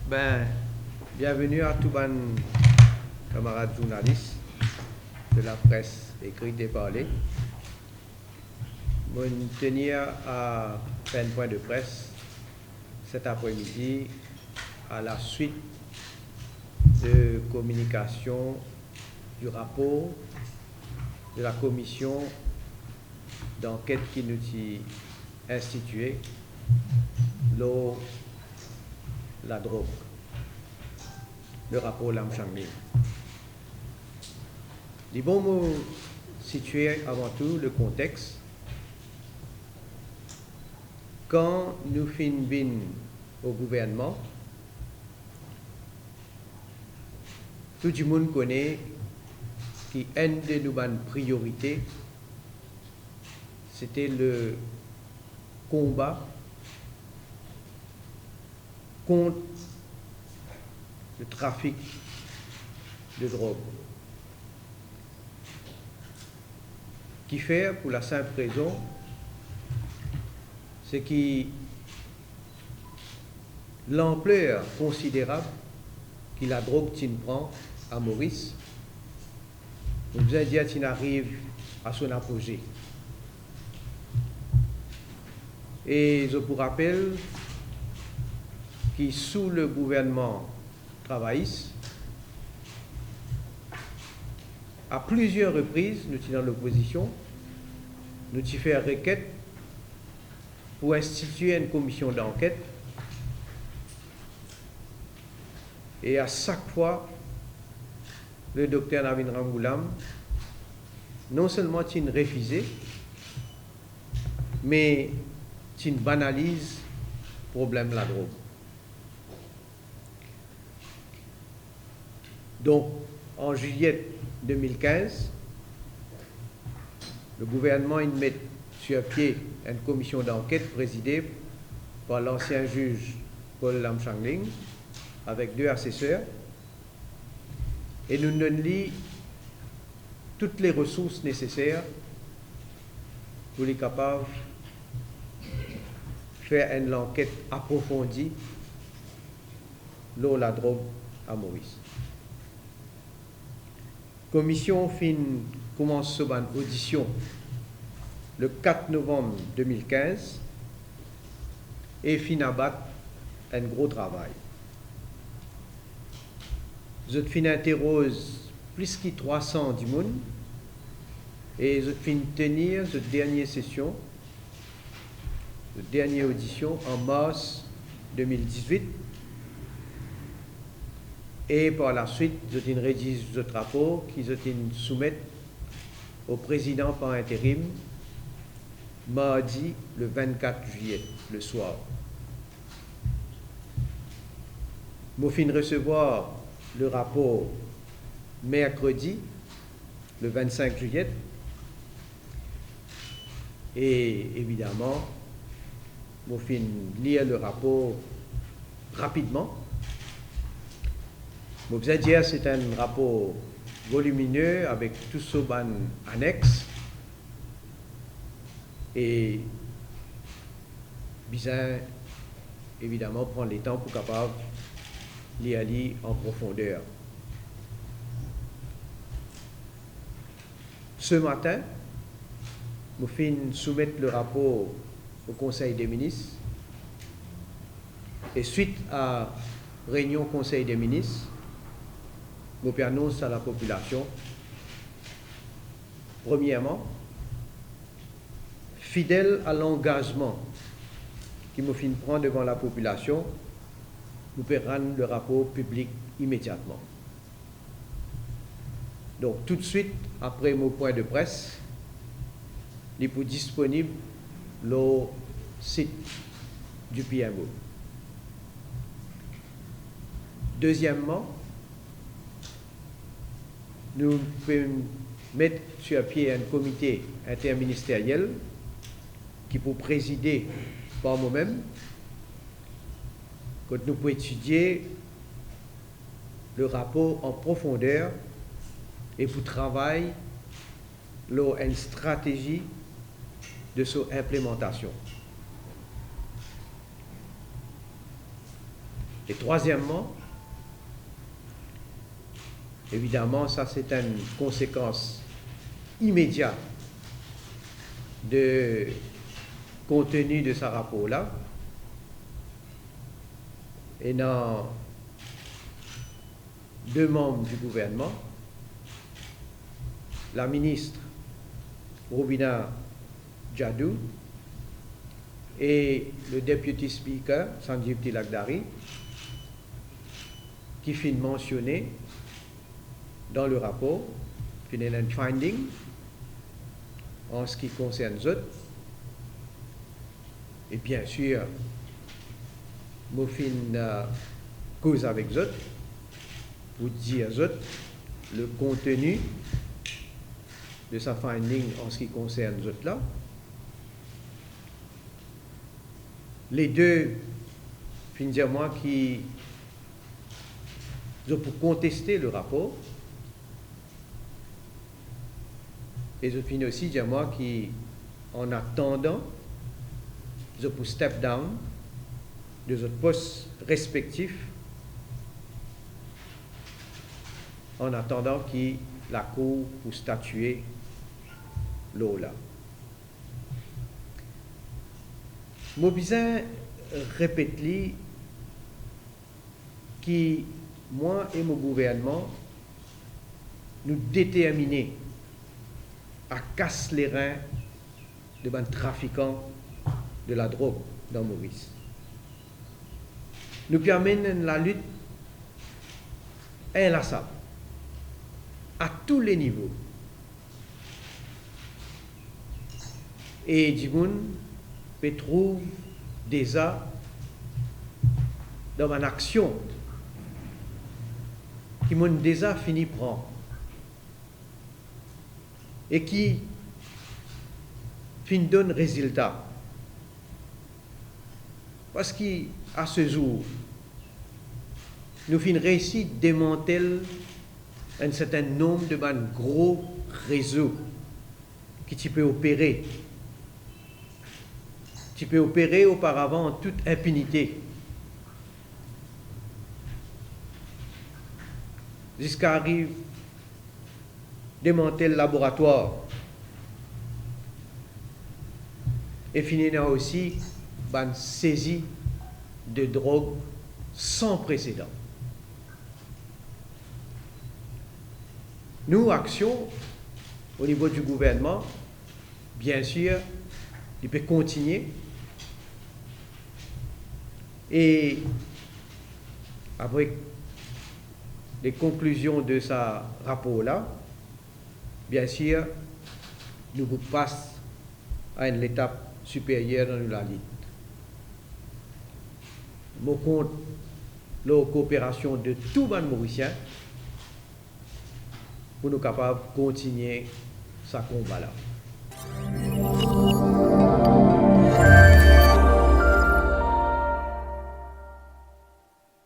Ben, bienvenue à tous les camarades journalistes de la presse écrite et parlée. Je vais tenir à faire un point de presse cet après-midi à la suite de communication du rapport de la commission d'enquête qui nous a institué la drogue, le rapport Lam Changling. Il bon me situer avant tout le contexte. Quand nous finissons au gouvernement, tout le monde connaît qu'une de nos priorités, c'était le combat contre le trafic de drogue. Qui fait, pour la simple raison, c'est que l'ampleur considérable que la drogue prend à Maurice, nous devons dire qu'il arrive à son apogée. Et je vous rappelle que sous le gouvernement travailliste, à plusieurs reprises, nous étions dans l'opposition, nous avons fait requête pour instituer une commission d'enquête. Et à chaque fois, le docteur Navin Ramgoolam, non seulement il refusé, mais il banalise le problème de la drogue. Donc, en juillet 2015, le gouvernement met sur pied une commission d'enquête présidée par l'ancien juge Paul Lam Changling avec 2 assesseurs et nous donnons toutes les ressources nécessaires pour les capables de faire une enquête approfondie sur la drogue à Maurice. La commission commence son audition le 4 novembre 2015 et fin abat un gros travail. Je interroge plus de 300 du monde et je tenir cette dernière session, cette dernière audition en mars 2018. Et par la suite, je rédige ce rapport qui je soumettre au président par intérim mardi le 24 juillet, le soir. Je fin recevoir le rapport mercredi, le 25 juillet. Et évidemment, je fin lire le rapport rapidement. Vous allez dire c'est un rapport volumineux avec tout ce ban annexe et bien évidemment prendre le temps pour capable lire en profondeur. Ce matin, nous finissons soumettre le rapport au Conseil des ministres et suite à réunion Conseil des ministres, je annonce à la population, premièrement, fidèle à l'engagement qui me fin prendre devant la population, nous pouvons rendre le rapport public immédiatement. Donc tout de suite, après mon point de presse, il est disponible le site du PMO. Deuxièmement, nous pouvons mettre sur pied un comité interministériel qui peut présider par moi-même, quand nous pouvons étudier le rapport en profondeur et pour travailler une stratégie de son implémentation. Et troisièmement, évidemment, ça c'est une conséquence immédiate de contenu de ce rapport-là. Et dans deux membres du gouvernement, la ministre Roubina Jadou et le Deputy Speaker Sanjeev Tilakdari, qui finit mentionné dans le rapport, qui est un finding en ce qui concerne Zot. Et bien sûr, je fin cause avec Zot pour dire Zot le contenu de sa finding en ce qui concerne Zot là. Les deux, fin dire moi, qui pour contester le rapport, et je finis aussi dire moi qui, en attendant, je pour step down de notre postes respectifs, en attendant que la Cour pour statuer l'eau là. Je besoin répéter que moi et mon gouvernement nous déterminés à casser les reins de ban trafiquants de la drogue dans Maurice. Nous permettons la lutte inlassable à tous les niveaux. Et du monde peut trouver déjà dans une action qui m'ont déjà fini prendre et qui fin donne résultat. Parce qu'à ce jour, nous fin réussi à démanteler un certain nombre de gros réseaux qui peut opérer auparavant en toute impunité. Jusqu'à arriver démanteler le laboratoire et finir aussi une saisie de drogue sans précédent. Nous, action au niveau du gouvernement, bien sûr, il peut continuer. Et après les conclusions de ce rapport-là, bien sûr, nous passons à une étape supérieure dans la lutte. Je compte la coopération de tous les Mauriciens pour nous capables de continuer ce combat-là.